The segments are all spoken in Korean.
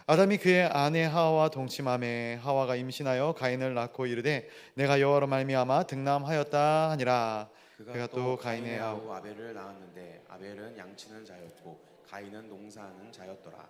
아담이 그의 아내 하와와 동침하매 하와가 임신하여 가인을 낳고 이르되 내가 여호와로 말미암아 득남하였다 하니라. 그가 그가 또 또 가인의 가인의 아우 아우 아벨을 낳았는데 아벨은 양치는 자였고 가인은 농사하는 자였더라.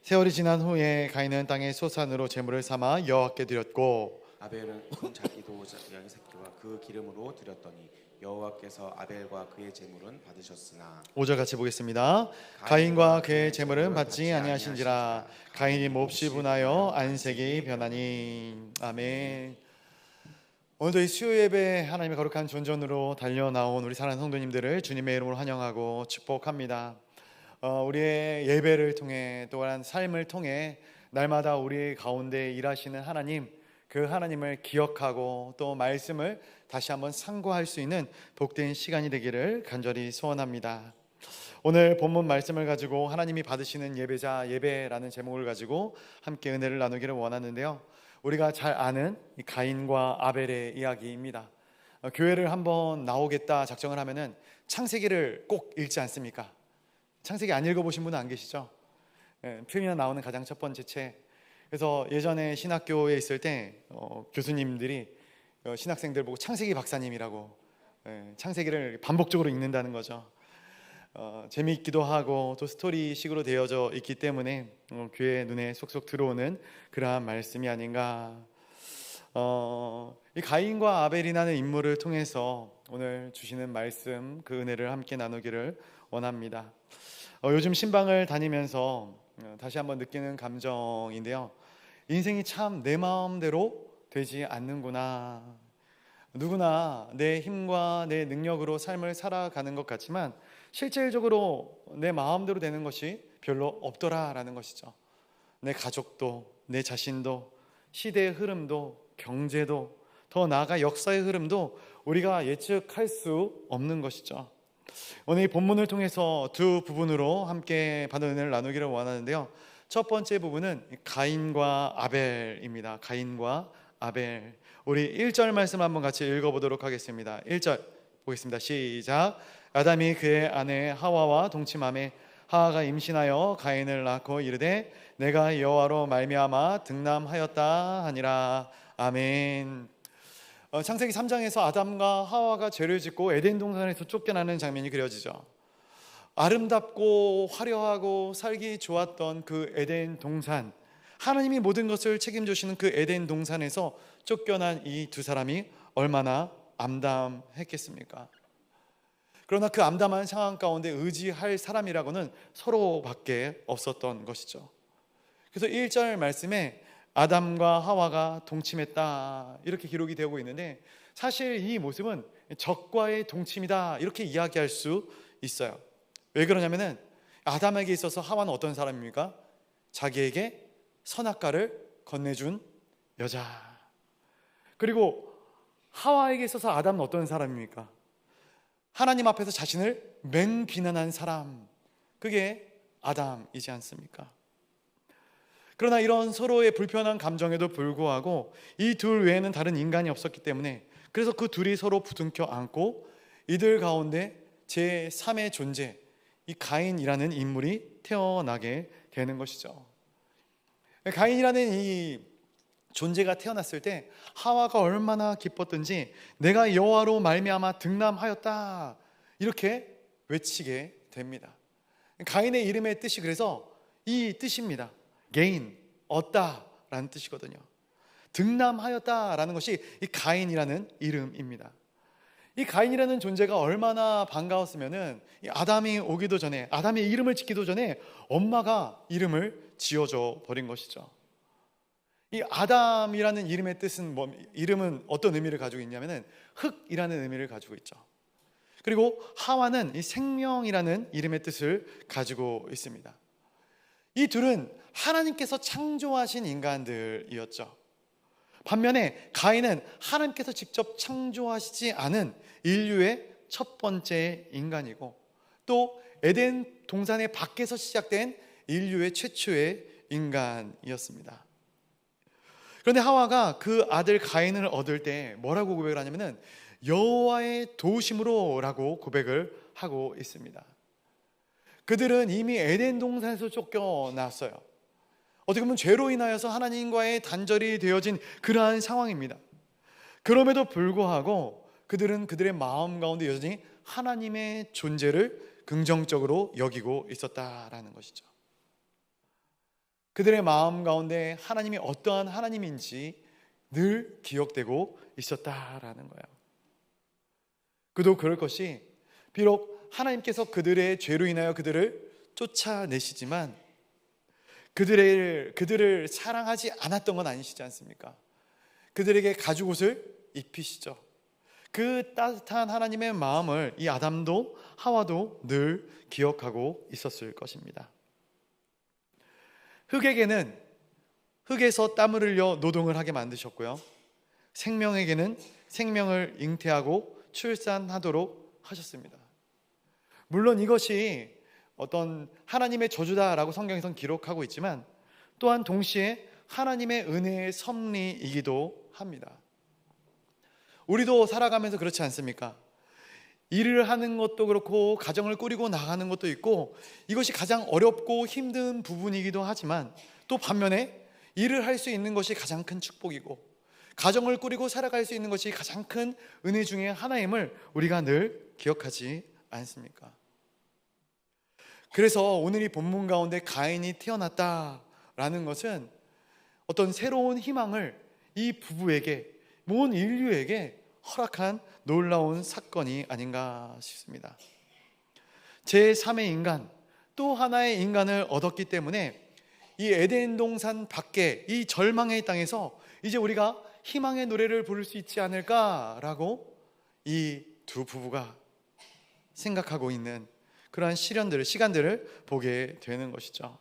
세월이 지난 후에 가인은 땅의 소산으로 제물을 삼아 여호와께 드렸고. 아벨은 자기 도장의 새끼와 그 기름으로 드렸더니 여호와께서 아벨과 그의 제물은 받으셨으나 5절 같이 보겠습니다. 가인과 그의 제물은 받지 아니하신지라. 가인이 몹시 분하여 안색이 변하니. 아멘. 오늘도 이 수요 예배 하나님의 거룩한 존전으로 달려 나온 우리 사랑하는 성도님들을 주님의 이름으로 환영하고 축복합니다. 우리의 예배를 통해 또한 삶을 통해 날마다 우리 가운데 일하시는 하나님, 그 하나님을 기억하고 또 말씀을 다시 한번 상고할 수 있는 복된 시간이 되기를 간절히 소원합니다. 오늘 본문 말씀을 가지고 하나님이 받으시는 예배자 예배라는 제목을 가지고 함께 은혜를 나누기를 원하는데요, 우리가 잘 아는 이 가인과 아벨의 이야기입니다. 교회를 한번 나오겠다 작정을 하면은 창세기를 꼭 읽지 않습니까? 창세기 안 읽어보신 분은 안 계시죠? 표현이 나오는 가장 첫 번째 책. 그래서 예전에 신학교에 있을 때 교수님들이 신학생들 보고 창세기 박사님이라고, 창세기를 반복적으로 읽는다는 거죠. 재미있기도 하고 또 스토리식으로 되어져 있기 때문에 교회 눈에 쏙쏙 들어오는 그러한 말씀이 아닌가. 이 가인과 아벨이라는 인물을 통해서 오늘 주시는 말씀, 그 은혜를 함께 나누기를 원합니다. 요즘 신방을 다니면서 다시 한번 느끼는 감정인데요, 인생이 참 내 마음대로 되지 않는구나. 누구나 내 힘과 내 능력으로 삶을 살아가는 것 같지만 실질적으로 내 마음대로 되는 것이 별로 없더라라는 것이죠. 내 가족도, 내 자신도, 시대의 흐름도, 경제도, 더 나아가 역사의 흐름도 우리가 예측할 수 없는 것이죠. 오늘 이 본문을 통해서 두 부분으로 함께 받은 은혜를 나누기를 원하는데요, 첫 번째 부분은 가인과 아벨입니다. 가인과 아벨. 우리 1절 말씀 한번 같이 읽어보도록 하겠습니다. 1절 보겠습니다. 시작. 아담이 그의 아내 하와와 동침하매 하와가 임신하여 가인을 낳고 이르되 내가 여호와로 말미암아 득남하였다 하니라. 아멘. 창세기 3장에서 아담과 하와가 죄를 짓고 에덴 동산에서 쫓겨나는 장면이 그려지죠. 아름답고 화려하고 살기 좋았던 그 에덴 동산, 하나님이 모든 것을 책임져 주시는 그 에덴 동산에서 쫓겨난 이 두 사람이 얼마나 암담했겠습니까? 그러나 그 암담한 상황 가운데 의지할 사람이라고는 서로밖에 없었던 것이죠. 그래서 1절 말씀에 아담과 하와가 동침했다 이렇게 기록이 되고 있는데, 사실 이 모습은 적과의 동침이다 이렇게 이야기할 수 있어요. 왜 그러냐면은 아담에게 있어서 하와는 어떤 사람입니까? 자기에게 선악과를 건네준 여자. 그리고 하와에게 있어서 아담은 어떤 사람입니까? 하나님 앞에서 자신을 맹비난한 사람, 그게 아담이지 않습니까? 그러나 이런 서로의 불편한 감정에도 불구하고 이 둘 외에는 다른 인간이 없었기 때문에, 그래서 그 둘이 서로 부둥켜 안고 이들 가운데 제3의 존재, 이 가인이라는 인물이 태어나게 되는 것이죠. 가인이라는 이 존재가 태어났을 때 하와가 얼마나 기뻤던지 내가 여호와로 말미암아 득남하였다 이렇게 외치게 됩니다. 가인의 이름의 뜻이 그래서 이 뜻입니다. gain, 얻다라는 뜻이거든요. 득남하였다라는 것이 이 가인이라는 이름입니다. 이 가인이라는 존재가 얼마나 반가웠으면은 이 아담이 오기도 전에, 아담의 이름을 짓기도 전에 엄마가 이름을 지어줘 버린 것이죠. 이 아담이라는 이름의 뜻은 이름은 어떤 의미를 가지고 있냐면은 흙이라는 의미를 가지고 있죠. 그리고 하와는 이 생명이라는 이름의 뜻을 가지고 있습니다. 이 둘은 하나님께서 창조하신 인간들이었죠. 반면에 가인은 하나님께서 직접 창조하시지 않은 인류의 첫 번째 인간이고, 또 에덴 동산의 밖에서 시작된 인류의 최초의 인간이었습니다. 그런데 하와가 그 아들 가인을 얻을 때 뭐라고 고백을 하냐면은 여호와의 도우심으로 라고 고백을 하고 있습니다. 그들은 이미 에덴 동산에서 쫓겨났어요. 어떻게 보면 죄로 인하여서 하나님과의 단절이 되어진 그러한 상황입니다. 그럼에도 불구하고 그들은 그들의 마음 가운데 여전히 하나님의 존재를 긍정적으로 여기고 있었다라는 것이죠. 그들의 마음 가운데 하나님이 어떠한 하나님인지 늘 기억되고 있었다라는 거예요. 그도 그럴 것이, 비록 하나님께서 그들의 죄로 인하여 그들을 쫓아내시지만 그들을 사랑하지 않았던 건 아니시지 않습니까? 그들에게 가죽옷을 입히시죠. 그 따뜻한 하나님의 마음을 이 아담도 하와도 늘 기억하고 있었을 것입니다. 흙에게는 흙에서 땀을 흘려 노동을 하게 만드셨고요, 생명에게는 생명을 잉태하고 출산하도록 하셨습니다. 물론 이것이 어떤 하나님의 저주다라고 성경에선 기록하고 있지만 또한 동시에 하나님의 은혜의 섭리이기도 합니다. 우리도 살아가면서 그렇지 않습니까? 일을 하는 것도 그렇고 가정을 꾸리고 나가는 것도 있고, 이것이 가장 어렵고 힘든 부분이기도 하지만 또 반면에 일을 할 수 있는 것이 가장 큰 축복이고 가정을 꾸리고 살아갈 수 있는 것이 가장 큰 은혜 중에 하나임을 우리가 늘 기억하지 않습니까? 그래서 오늘 이 본문 가운데 가인이 태어났다라는 것은 어떤 새로운 희망을 이 부부에게, 온 인류에게 허락한 놀라운 사건이 아닌가 싶습니다. 제3의 인간, 또 하나의 인간을 얻었기 때문에 이 에덴 동산 밖에 이 절망의 땅에서 이제 우리가 희망의 노래를 부를 수 있지 않을까라고 이 두 부부가 생각하고 있는 그러한 시간들을 보게 되는 것이죠.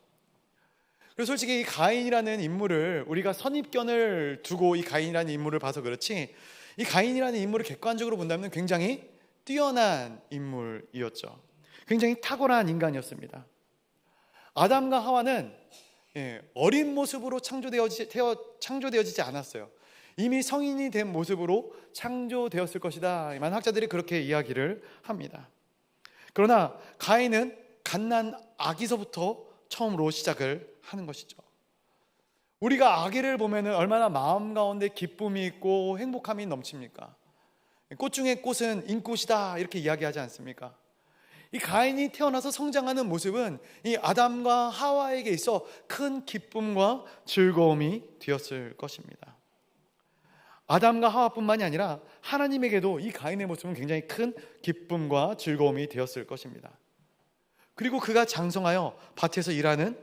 그래서 솔직히 이 가인이라는 인물을 우리가 선입견을 두고 이 가인이라는 인물을 봐서 그렇지, 이 가인이라는 인물을 객관적으로 본다면 굉장히 뛰어난 인물이었죠. 굉장히 탁월한 인간이었습니다. 아담과 하와는 어린 모습으로 창조되어지지 않았어요. 이미 성인이 된 모습으로 창조되었을 것이다. 많은 학자들이 그렇게 이야기를 합니다. 그러나 가인은 갓난 아기서부터 처음으로 시작을 하는 것이죠. 우리가 아기를 보면 얼마나 마음 가운데 기쁨이 있고 행복함이 넘칩니까? 꽃 중에 꽃은 인꽃이다 이렇게 이야기하지 않습니까? 이 가인이 태어나서 성장하는 모습은 이 아담과 하와에게 있어 큰 기쁨과 즐거움이 되었을 것입니다. 아담과 하와뿐만이 아니라 하나님에게도 이 가인의 모습은 굉장히 큰 기쁨과 즐거움이 되었을 것입니다. 그리고 그가 장성하여 밭에서 일하는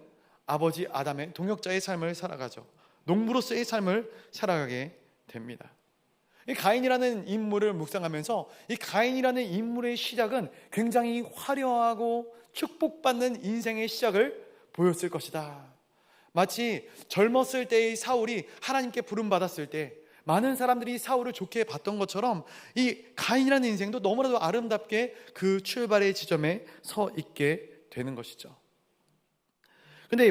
아버지 아담의 동역자의 삶을 살아가죠. 농부로서의 삶을 살아가게 됩니다. 이 가인이라는 인물을 묵상하면서 이 가인이라는 인물의 시작은 굉장히 화려하고 축복받는 인생의 시작을 보였을 것이다. 마치 젊었을 때의 사울이 하나님께 부름받았을 때 많은 사람들이 사울을 좋게 봤던 것처럼 이 가인이라는 인생도 너무나도 아름답게 그 출발의 지점에 서 있게 되는 것이죠. 근데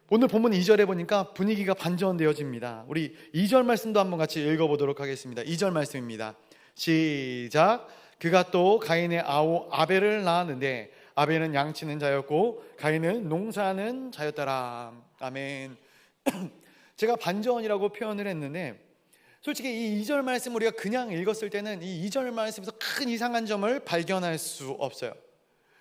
오늘 본문 2절에 보니까 분위기가 반전되어집니다. 우리 2절 말씀도 한번 같이 읽어보도록 하겠습니다. 2절 말씀입니다. 시작. 그가 또 가인의 아우 아벨을 낳았는데 아벨은 양치는 자였고 가인은 농사하는 자였더라. 아멘. 제가 반전이라고 표현을 했는데 솔직히 이 2절 말씀 우리가 그냥 읽었을 때는 이 2절 말씀에서 큰 이상한 점을 발견할 수 없어요.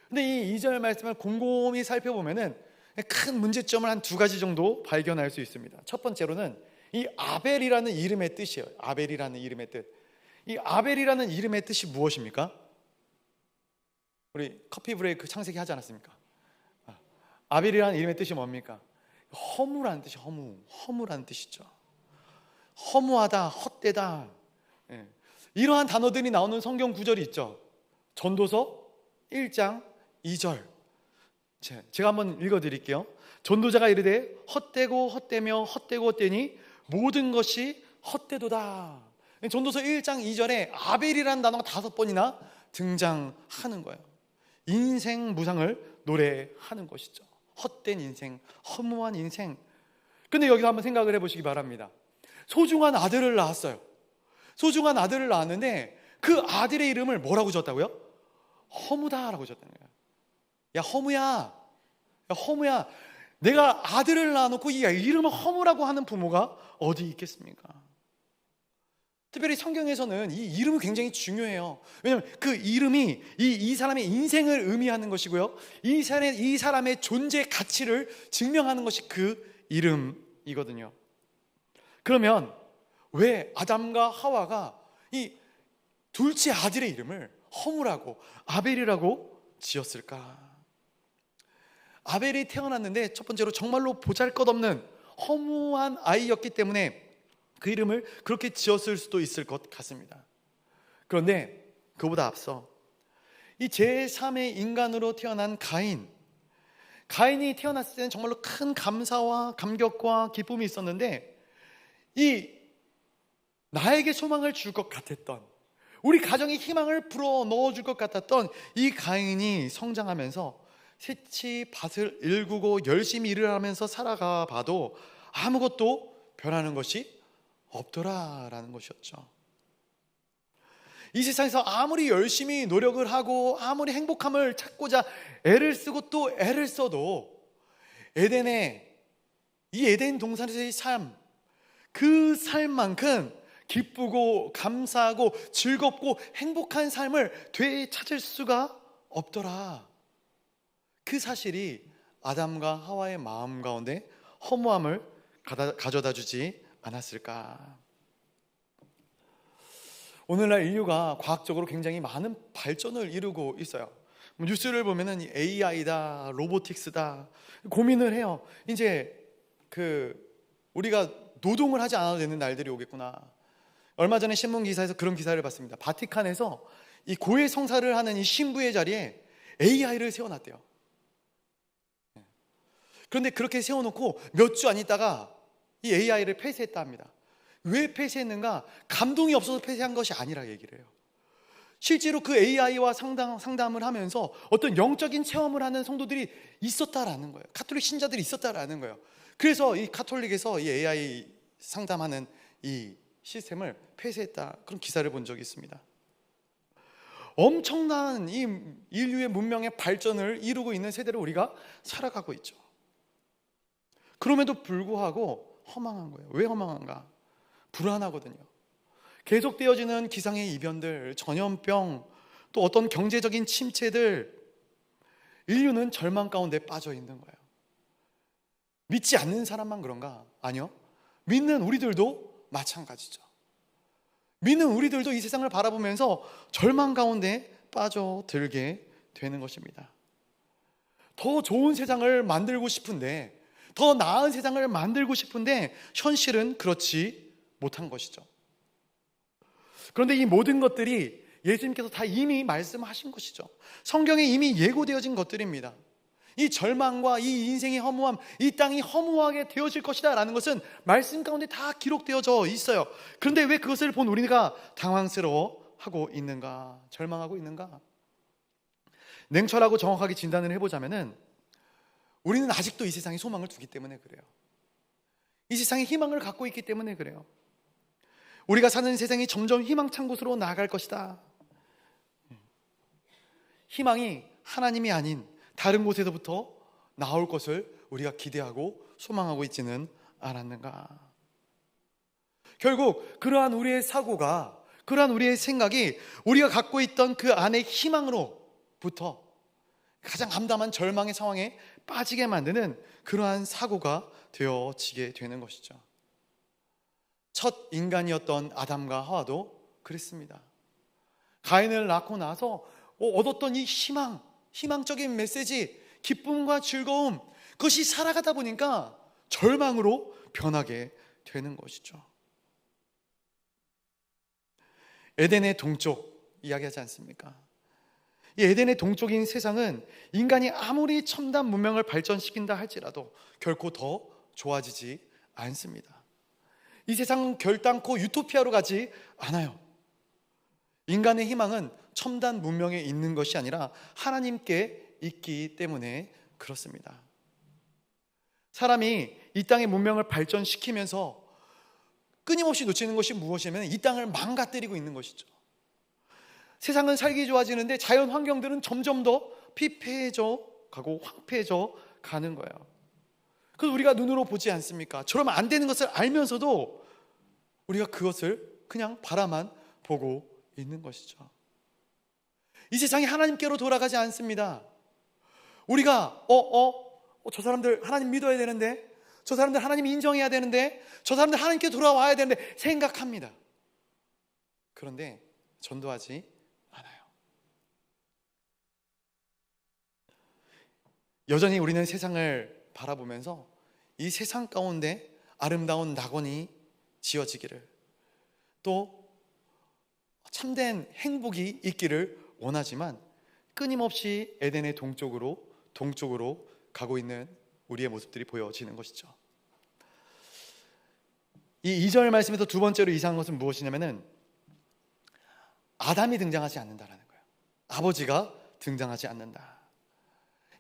근데 이 2절 말씀을 곰곰이 살펴보면은 큰 문제점을 한 두 가지 정도 발견할 수 있습니다. 첫 번째로는 이 아벨이라는 이름의 뜻이에요. 아벨이라는 이름의 뜻. 이 아벨이라는 이름의 뜻이 무엇입니까? 우리 커피 브레이크 창세기 하지 않았습니까? 아벨이라는 이름의 뜻이 뭡니까? 허무라는 뜻이 허무라는 뜻이죠. 허무하다, 헛되다. 이러한 단어들이 나오는 성경 구절이 있죠. 전도서 1장 2절. 제가 한번 읽어드릴게요. 전도자가 이르되 헛되고 헛되며 헛되고 헛되니 모든 것이 헛되도다. 전도서 1장 2절에 아벨이라는 단어가 5번이나 등장하는 거예요. 인생 무상을 노래하는 것이죠. 헛된 인생, 허무한 인생. 근데 여기서 한번 생각을 해보시기 바랍니다. 소중한 아들을 낳았어요. 소중한 아들을 낳았는데 그 아들의 이름을 뭐라고 졌다고요? 허무다라고 졌다는 거예요. 야 허무야, 내가 아들을 낳아놓고 이 이름을 허무라고 하는 부모가 어디 있겠습니까? 특별히 성경에서는 이 이름이 굉장히 중요해요. 왜냐하면 그 이름이 이 사람의 인생을 의미하는 것이고요, 이 사람의 존재 가치를 증명하는 것이 그 이름이거든요. 그러면 왜 아담과 하와가 이 둘째 아들의 이름을 허무라고, 아벨이라고 지었을까? 아벨이 태어났는데 첫 번째로 정말로 보잘것없는 허무한 아이였기 때문에 그 이름을 그렇게 지었을 수도 있을 것 같습니다. 그런데 그보다 앞서 이 제3의 인간으로 태어난 가인이 태어났을 때는 정말로 큰 감사와 감격과 기쁨이 있었는데, 이 나에게 소망을 줄 것 같았던, 우리 가정에 희망을 불어 넣어줄 것 같았던 이 가인이 성장하면서 새치 밭을 일구고 열심히 일을 하면서 살아가 봐도 아무것도 변하는 것이 없더라라는 것이었죠. 이 세상에서 아무리 열심히 노력을 하고 아무리 행복함을 찾고자 애를 쓰고 또 애를 써도 이 에덴 동산에서의 삶, 그 삶만큼 기쁘고 감사하고 즐겁고 행복한 삶을 되찾을 수가 없더라. 그 사실이 아담과 하와의 마음 가운데 허무함을 가져다 주지 않았을까? 오늘날 인류가 과학적으로 굉장히 많은 발전을 이루고 있어요. 뉴스를 보면은 AI다, 로보틱스다 고민을 해요. 이제 우리가 노동을 하지 않아도 되는 날들이 오겠구나. 얼마 전에 신문 기사에서 그런 기사를 봤습니다. 바티칸에서 이 고해 성사를 하는 이 신부의 자리에 AI를 세워놨대요. 그런데 그렇게 세워놓고 몇 주 안 있다가 이 AI를 폐쇄했다 합니다. 왜 폐쇄했는가? 감동이 없어서 폐쇄한 것이 아니라 얘기를 해요. 실제로 그 AI와 상담을 하면서 어떤 영적인 체험을 하는 성도들이 있었다라는 거예요. 가톨릭 신자들이 있었다라는 거예요. 그래서 이 가톨릭에서 이 AI 상담하는 이 시스템을 폐쇄했다, 그런 기사를 본 적이 있습니다. 엄청난 이 인류의 문명의 발전을 이루고 있는 세대를 우리가 살아가고 있죠. 그럼에도 불구하고 허망한 거예요. 왜 허망한가? 불안하거든요. 계속되어지는 기상의 이변들, 전염병, 또 어떤 경제적인 침체들, 인류는 절망 가운데 빠져 있는 거예요. 믿지 않는 사람만 그런가? 아니요. 믿는 우리들도 마찬가지죠. 믿는 우리들도 이 세상을 바라보면서 절망 가운데 빠져들게 되는 것입니다. 더 좋은 세상을 만들고 싶은데, 더 나은 세상을 만들고 싶은데 현실은 그렇지 못한 것이죠. 그런데 이 모든 것들이 예수님께서 다 이미 말씀하신 것이죠. 성경에 이미 예고되어진 것들입니다. 이 절망과 이 인생의 허무함, 이 땅이 허무하게 되어질 것이다 라는 것은 말씀 가운데 다 기록되어져 있어요. 그런데 왜 그것을 본 우리가 당황스러워하고 있는가? 절망하고 있는가? 냉철하고 정확하게 진단을 해보자면은 우리는 아직도 이 세상에 소망을 두기 때문에 그래요. 이 세상에 희망을 갖고 있기 때문에 그래요. 우리가 사는 세상이 점점 희망찬 곳으로 나아갈 것이다. 희망이 하나님이 아닌 다른 곳에서부터 나올 것을 우리가 기대하고 소망하고 있지는 않았는가? 결국 그러한 우리의 사고가, 그러한 우리의 생각이 우리가 갖고 있던 그 안의 희망으로부터 가장 암담한 절망의 상황에 빠지게 만드는 그러한 사고가 되어지게 되는 것이죠. 첫 인간이었던 아담과 하와도 그랬습니다. 가인을 낳고 나서 얻었던 이 희망적인 메시지, 기쁨과 즐거움, 그것이 살아가다 보니까 절망으로 변하게 되는 것이죠. 에덴의 동쪽 이야기하지 않습니까? 이 에덴의 동쪽인 세상은 인간이 아무리 첨단 문명을 발전시킨다 할지라도 결코 더 좋아지지 않습니다. 이 세상은 결단코 유토피아로 가지 않아요. 인간의 희망은 첨단 문명에 있는 것이 아니라 하나님께 있기 때문에 그렇습니다. 사람이 이 땅의 문명을 발전시키면서 끊임없이 놓치는 것이 무엇이냐면 이 땅을 망가뜨리고 있는 것이죠. 세상은 살기 좋아지는데 자연 환경들은 점점 더 피폐해져 가고 황폐해져 가는 거예요. 그걸 우리가 눈으로 보지 않습니까? 저러면 안 되는 것을 알면서도 우리가 그것을 그냥 바라만 보고 있는 것이죠. 이 세상이 하나님께로 돌아가지 않습니다. 우리가 저 사람들 하나님 믿어야 되는데, 저 사람들 하나님 인정해야 되는데, 저 사람들 하나님께 돌아와야 되는데 생각합니다. 그런데 전도하지 않아요. 여전히 우리는 세상을 바라보면서 이 세상 가운데 아름다운 낙원이 지어지기를, 또 참된 행복이 있기를 원하지만 끊임없이 에덴의 동쪽으로 가고 있는 우리의 모습들이 보여지는 것이죠. 이 2절 말씀에서 두 번째로 이상한 것은 무엇이냐면은 아담이 등장하지 않는다라는 거예요. 아버지가 등장하지 않는다.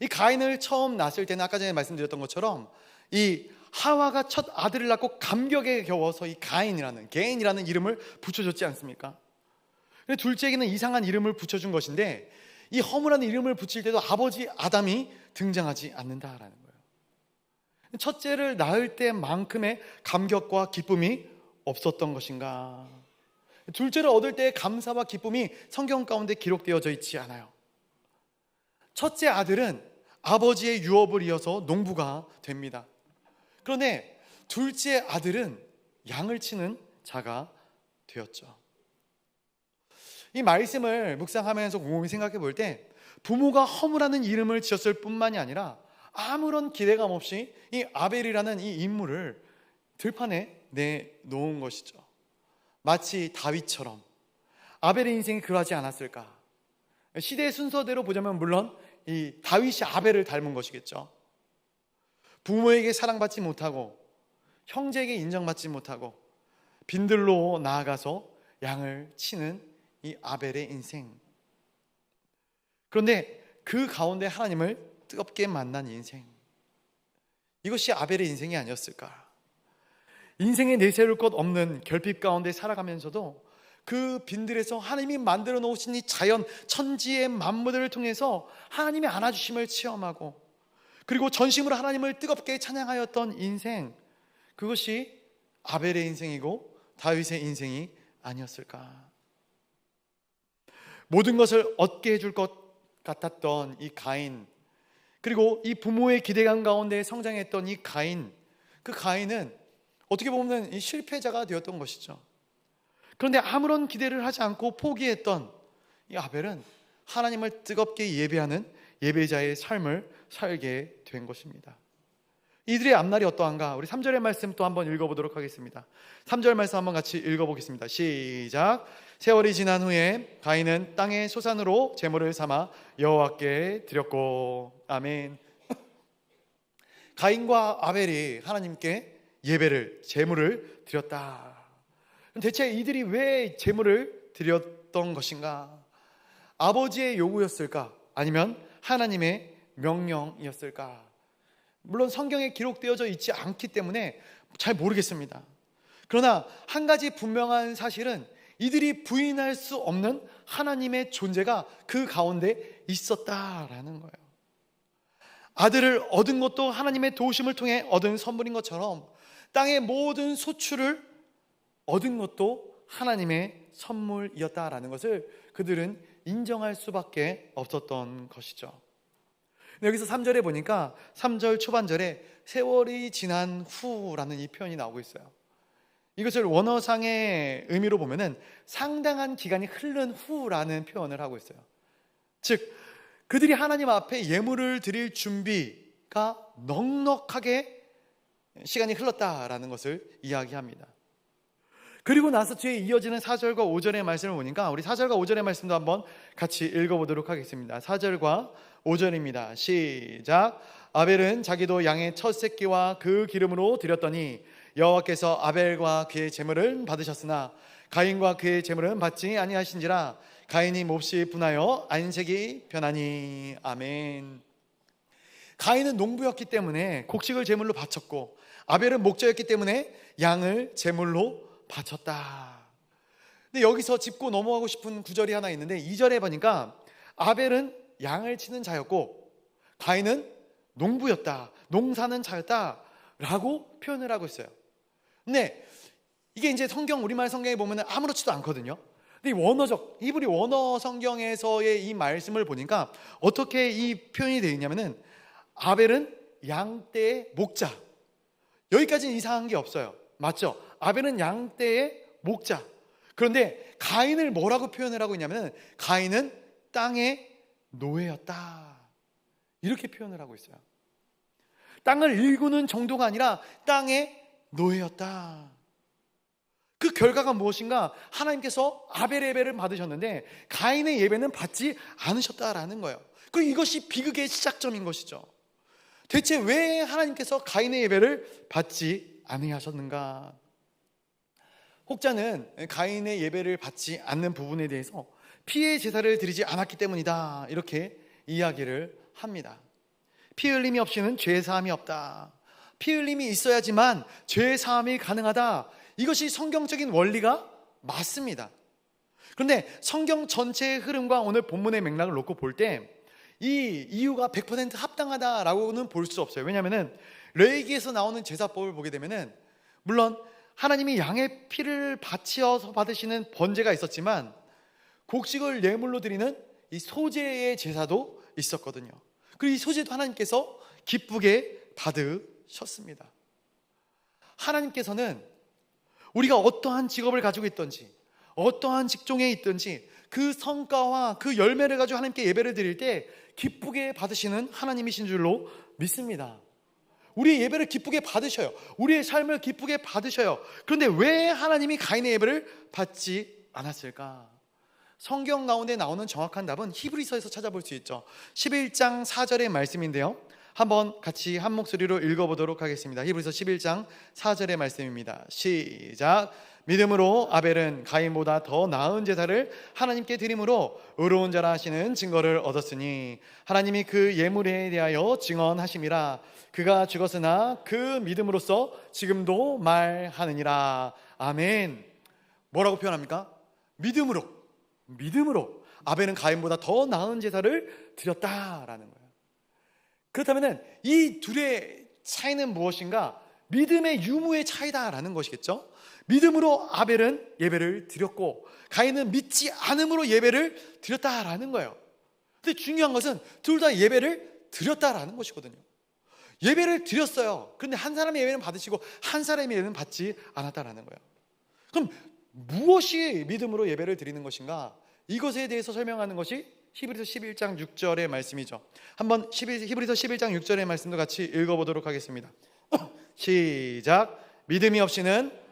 이 가인을 처음 낳았을 때는 아까 전에 말씀드렸던 것처럼 이 하와가 첫 아들을 낳고 감격에 겨워서 이 개인이라는 이름을 붙여줬지 않습니까? 근데 둘째에게는 이상한 이름을 붙여준 것인데, 이 허무라는 이름을 붙일 때도 아버지 아담이 등장하지 않는다라는 거예요. 첫째를 낳을 때만큼의 감격과 기쁨이 없었던 것인가? 둘째를 얻을 때의 감사와 기쁨이 성경 가운데 기록되어져 있지 않아요. 첫째 아들은 아버지의 유업을 이어서 농부가 됩니다. 그런데 둘째 아들은 양을 치는 자가 되었죠. 이 말씀을 묵상하면서 곰곰이 생각해 볼 때, 부모가 허무라는 이름을 지었을 뿐만이 아니라 아무런 기대감 없이 이 아벨이라는 이 인물을 들판에 내놓은 것이죠. 마치 다윗처럼 아벨의 인생이 그러하지 않았을까? 시대의 순서대로 보자면 물론 이 다윗이 아벨을 닮은 것이겠죠. 부모에게 사랑받지 못하고 형제에게 인정받지 못하고 빈들로 나아가서 양을 치는 이 아벨의 인생. 그런데 그 가운데 하나님을 뜨겁게 만난 인생, 이것이 아벨의 인생이 아니었을까? 인생에 내세울 것 없는 결핍 가운데 살아가면서도 그 빈들에서 하나님이 만들어 놓으신 이 자연 천지의 만물들을 통해서 하나님의 안아주심을 체험하고, 그리고 전심으로 하나님을 뜨겁게 찬양하였던 인생, 그것이 아벨의 인생이고 다윗의 인생이 아니었을까? 모든 것을 얻게 해줄 것 같았던 이 가인, 그리고 이 부모의 기대감 가운데 성장했던 이 가인, 그 가인은 어떻게 보면 이 실패자가 되었던 것이죠. 그런데 아무런 기대를 하지 않고 포기했던 이 아벨은 하나님을 뜨겁게 예배하는 예배자의 삶을 살게 된 것입니다. 이들의 앞날이 어떠한가? 우리 3절의 말씀 또 한번 읽어보도록 하겠습니다. 3절 말씀 한번 같이 읽어보겠습니다. 시작. 세월이 지난 후에 가인은 땅의 소산으로 제물을 삼아 여호와께 드렸고. 아멘. 가인과 아벨이 하나님께 제물을 드렸다. 대체 이들이 왜 제물을 드렸던 것인가? 아버지의 요구였을까? 아니면 하나님의 명령이었을까? 물론 성경에 기록되어져 있지 않기 때문에 잘 모르겠습니다. 그러나 한 가지 분명한 사실은 이들이 부인할 수 없는 하나님의 존재가 그 가운데 있었다라는 거예요. 아들을 얻은 것도 하나님의 도우심을 통해 얻은 선물인 것처럼 땅의 모든 소출을 얻은 것도 하나님의 선물이었다라는 것을 그들은 인정할 수밖에 없었던 것이죠. 여기서 3절에 보니까 3절 초반절에 세월이 지난 후라는 이 표현이 나오고 있어요. 이것을 원어상의 의미로 보면은 상당한 기간이 흐른 후라는 표현을 하고 있어요. 즉 그들이 하나님 앞에 예물을 드릴 준비가 넉넉하게 시간이 흘렀다라는 것을 이야기합니다. 그리고 나서 뒤에 이어지는 4절과 5절의 말씀을 보니까 우리 4절과 5절의 말씀도 한번 같이 읽어보도록 하겠습니다. 4절과 5절입니다. 시작. 아벨은 자기도 양의 첫 새끼와 그 기름으로 드렸더니 여호와께서 아벨과 그의 제물을 받으셨으나 가인과 그의 제물은 받지 아니하신지라. 가인이 몹시 분하여 안색이 변하니. 아멘. 가인은 농부였기 때문에 곡식을 제물로 바쳤고, 아벨은 목자였기 때문에 양을 제물로 바쳤다. 근데 여기서 짚고 넘어가고 싶은 구절이 하나 있는데 2절에 보니까 아벨은 양을 치는 자였고 가인은 농부였다, 농사는 자였다 라고 표현을 하고 있어요. 근데 이게 이제 성경, 우리말 성경에 보면 아무렇지도 않거든요. 근데 이 원어적, 히브리 원어 성경에서의 이 말씀을 보니까 어떻게 이 표현이 되어 있냐면은 아벨은 양떼의 목자. 여기까지는 이상한 게 없어요. 맞죠? 아벨은 양떼의 목자. 그런데 가인을 뭐라고 표현을 하고 있냐면 가인은 땅의 노예였다. 이렇게 표현을 하고 있어요. 땅을 일구는 정도가 아니라 땅의 노예였다. 그 결과가 무엇인가? 하나님께서 아벨의 예배를 받으셨는데 가인의 예배는 받지 않으셨다라는 거예요. 그리고 이것이 비극의 시작점인 것이죠. 대체 왜 하나님께서 가인의 예배를 받지 아니하셨는가? 혹자는 가인의 예배를 받지 않는 부분에 대해서 피의 제사를 드리지 않았기 때문이다, 이렇게 이야기를 합니다. 피 흘림이 없이는 죄 사함이 없다. 피 흘림이 있어야지만 죄 사함이 가능하다. 이것이 성경적인 원리가 맞습니다. 그런데 성경 전체의 흐름과 오늘 본문의 맥락을 놓고 볼 때 이 이유가 100% 합당하다라고는 볼 수 없어요. 왜냐하면 레위기에서 나오는 제사법을 보게 되면은 물론 하나님이 양의 피를 바치어서 받으시는 번제가 있었지만 곡식을 예물로 드리는 이 소제의 제사도 있었거든요. 그리고 이 소제도 하나님께서 기쁘게 받으셨습니다. 하나님께서는 우리가 어떠한 직업을 가지고 있든지 어떠한 직종에 있든지 그 성과와 그 열매를 가지고 하나님께 예배를 드릴 때 기쁘게 받으시는 하나님이신 줄로 믿습니다. 우리의 예배를 기쁘게 받으셔요. 우리의 삶을 기쁘게 받으셔요. 그런데 왜 하나님이 가인의 예배를 받지 않았을까? 성경 가운데 나오는 정확한 답은 히브리서에서 찾아볼 수 있죠. 11장 4절의 말씀인데요, 한번 같이 한 목소리로 읽어보도록 하겠습니다. 히브리서 11장 4절의 말씀입니다. 시작. 믿음으로 아벨은 가인보다 더 나은 제사를 하나님께 드림으로 의로운 자라 하시는 증거를 얻었으니 하나님이 그 예물에 대하여 증언하심이라. 그가 죽었으나 그 믿음으로써 지금도 말하느니라. 아멘. 뭐라고 표현합니까? 믿음으로 아벨은 가인보다 더 나은 제사를 드렸다라는 거예요. 그렇다면 이 둘의 차이는 무엇인가? 믿음의 유무의 차이다라는 것이겠죠. 믿음으로 아벨은 예배를 드렸고 가인은 믿지 않음으로 예배를 드렸다라는 거예요. 근데 중요한 것은 둘 다 예배를 드렸다라는 것이거든요. 예배를 드렸어요. 그런데 한 사람의 예배는 받으시고 한 사람의 예배는 받지 않았다라는 거예요. 그럼 무엇이 믿음으로 예배를 드리는 것인가? 이것에 대해서 설명하는 것이 히브리서 11장 6절의 말씀이죠. 한번 히브리서 11장 6절의 말씀도 같이 읽어보도록 하겠습니다. 시작. 믿음이 없이는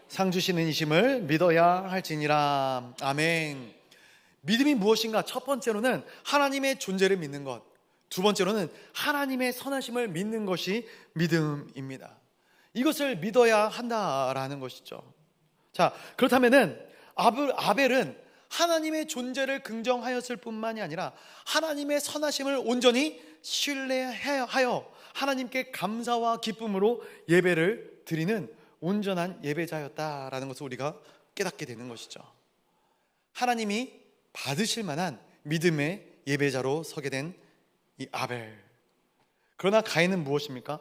상 주시는 이심을 믿어야 할지니라. 아멘. 믿음이 무엇인가? 첫 번째로는 하나님의 존재를 믿는 것, 두 번째로는 하나님의 선하심을 믿는 것이 믿음입니다. 이것을 믿어야 한다라는 것이죠. 자, 그렇다면은 아벨은 하나님의 존재를 긍정하였을 뿐만이 아니라 하나님의 선하심을 온전히 신뢰하여 하나님께 감사와 기쁨으로 예배를 드리는 온전한 예배자였다라는 것을 우리가 깨닫게 되는 것이죠. 하나님이 받으실 만한 믿음의 예배자로 서게 된 이 아벨. 그러나 가인은 무엇입니까?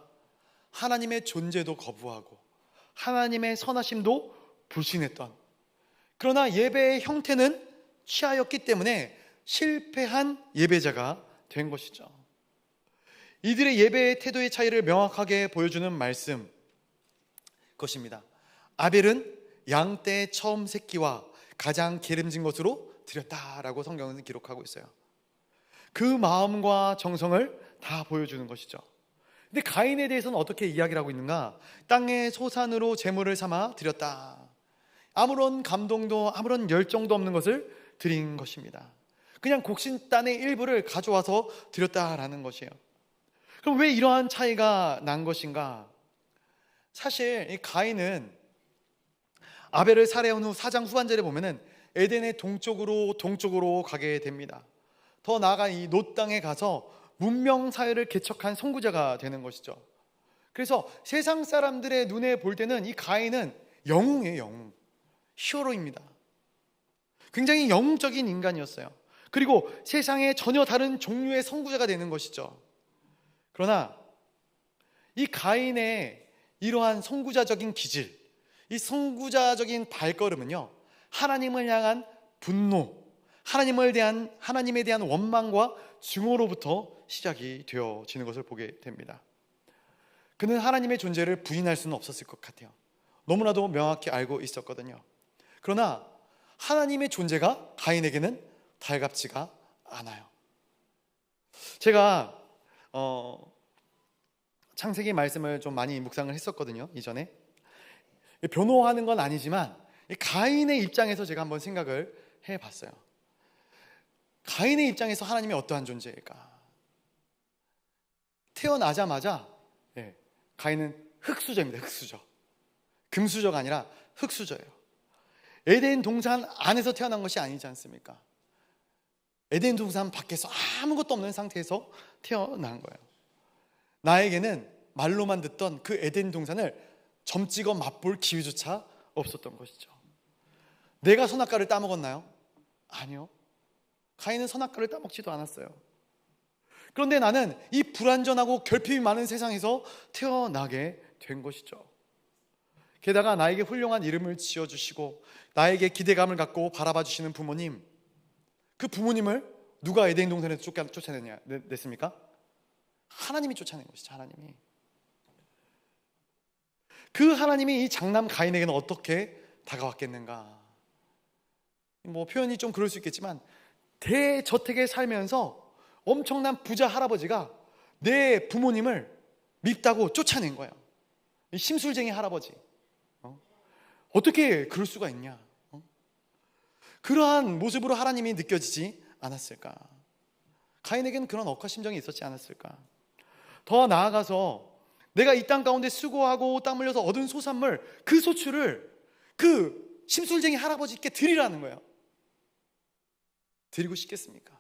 하나님의 존재도 거부하고 하나님의 선하심도 불신했던, 그러나 예배의 형태는 취하였기 때문에 실패한 예배자가 된 것이죠. 이들의 예배의 태도의 차이를 명확하게 보여주는 말씀, 것입니다. 아벨은 양떼의 처음 새끼와 가장 기름진 것으로 드렸다라고 성경은 기록하고 있어요. 그 마음과 정성을 다 보여주는 것이죠. 근데 가인에 대해서는 어떻게 이야기를 하고 있는가? 땅의 소산으로 제물을 삼아 드렸다. 아무런 감동도 아무런 열정도 없는 것을 드린 것입니다. 그냥 곡식단의 일부를 가져와서 드렸다라는 것이에요. 그럼 왜 이러한 차이가 난 것인가? 사실 이 가인은 아벨을 살해한 후 4장 후반절에 보면은 에덴의 동쪽으로 가게 됩니다. 더 나아가 이 놋 땅에 가서 문명 사회를 개척한 선구자가 되는 것이죠. 그래서 세상 사람들의 눈에 볼 때는 이 가인은 영웅이에요, 영웅. 히어로입니다. 굉장히 영적인 인간이었어요. 그리고 세상에 전혀 다른 종류의 선구자가 되는 것이죠. 그러나 이 가인의 이러한 선구자적인 기질, 이 선구자적인 발걸음은요, 하나님을 향한 분노, 하나님에 대한 원망과 증오로부터 시작이 되어지는 것을 보게 됩니다. 그는 하나님의 존재를 부인할 수는 없었을 것 같아요. 너무나도 명확히 알고 있었거든요. 그러나 하나님의 존재가 가인에게는 달갑지가 않아요. 제가 창세기 말씀을 좀 많이 묵상을 했었거든요, 이전에. 변호하는 건 아니지만 가인의 입장에서 제가 한번 생각을 해봤어요. 가인의 입장에서 하나님이 어떠한 존재일까? 태어나자마자 가인은 흙수저입니다. 흙수저. 금수저가 아니라 흙수저예요. 에덴 동산 안에서 태어난 것이 아니지 않습니까? 에덴 동산 밖에서 아무것도 없는 상태에서 태어난 거예요. 나에게는 말로만 듣던 그 에덴 동산을 점 찍어 맛볼 기회조차 없었던 것이죠. 내가 선악과를 따먹었나요? 아니요. 가인은 선악과를 따먹지도 않았어요. 그런데 나는 이 불완전하고 결핍이 많은 세상에서 태어나게 된 것이죠. 게다가 나에게 훌륭한 이름을 지어주시고 나에게 기대감을 갖고 바라봐 주시는 부모님, 그 부모님을 누가 에덴 동산에서 쫓아냈습니까? 하나님이 쫓아낸 것이죠. 하나님이. 그 하나님이 이 장남 가인에게는 어떻게 다가왔겠는가? 표현이 좀 그럴 수 있겠지만 대저택에 살면서 엄청난 부자 할아버지가 내 부모님을 밉다고 쫓아낸 거예요. 심술쟁이 할아버지. 어떻게 그럴 수가 있냐? 그러한 모습으로 하나님이 느껴지지 않았을까? 가인에게는 그런 억하심정이 있었지 않았을까? 더 나아가서 내가 이 땅 가운데 수고하고 땀 흘려서 얻은 소산물, 그 소출을 그 심술쟁이 할아버지께 드리라는 거예요. 드리고 싶겠습니까?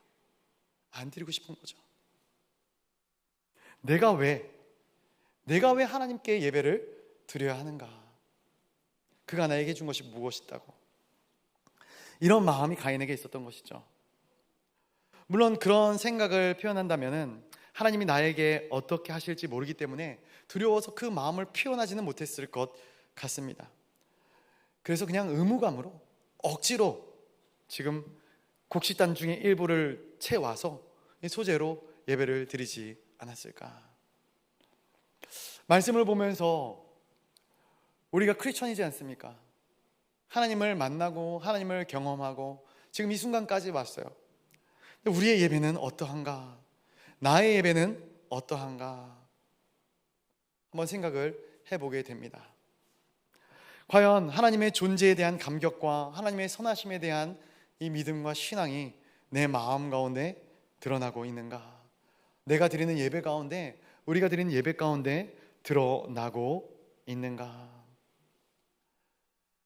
안 드리고 싶은 거죠. 내가 왜 하나님께 예배를 드려야 하는가? 그가 나에게 준 것이 무엇이다고? 이런 마음이 가인에게 있었던 것이죠. 물론 그런 생각을 표현한다면은 하나님이 나에게 어떻게 하실지 모르기 때문에 두려워서 그 마음을 표현하지는 못했을 것 같습니다. 그래서 그냥 의무감으로 억지로 지금 곡식단 중에 일부를 채와서 이 소재로 예배를 드리지 않았을까? 말씀을 보면서 우리가 크리스천이지 않습니까? 하나님을 만나고 하나님을 경험하고 지금 이 순간까지 왔어요. 우리의 예배는 어떠한가? 나의 예배는 어떠한가? 한번 생각을 해보게 됩니다. 과연 하나님의 존재에 대한 감격과 하나님의 선하심에 대한 이 믿음과 신앙이 내 마음 가운데 드러나고 있는가? 내가 드리는 예배 가운데, 우리가 드리는 예배 가운데 드러나고 있는가?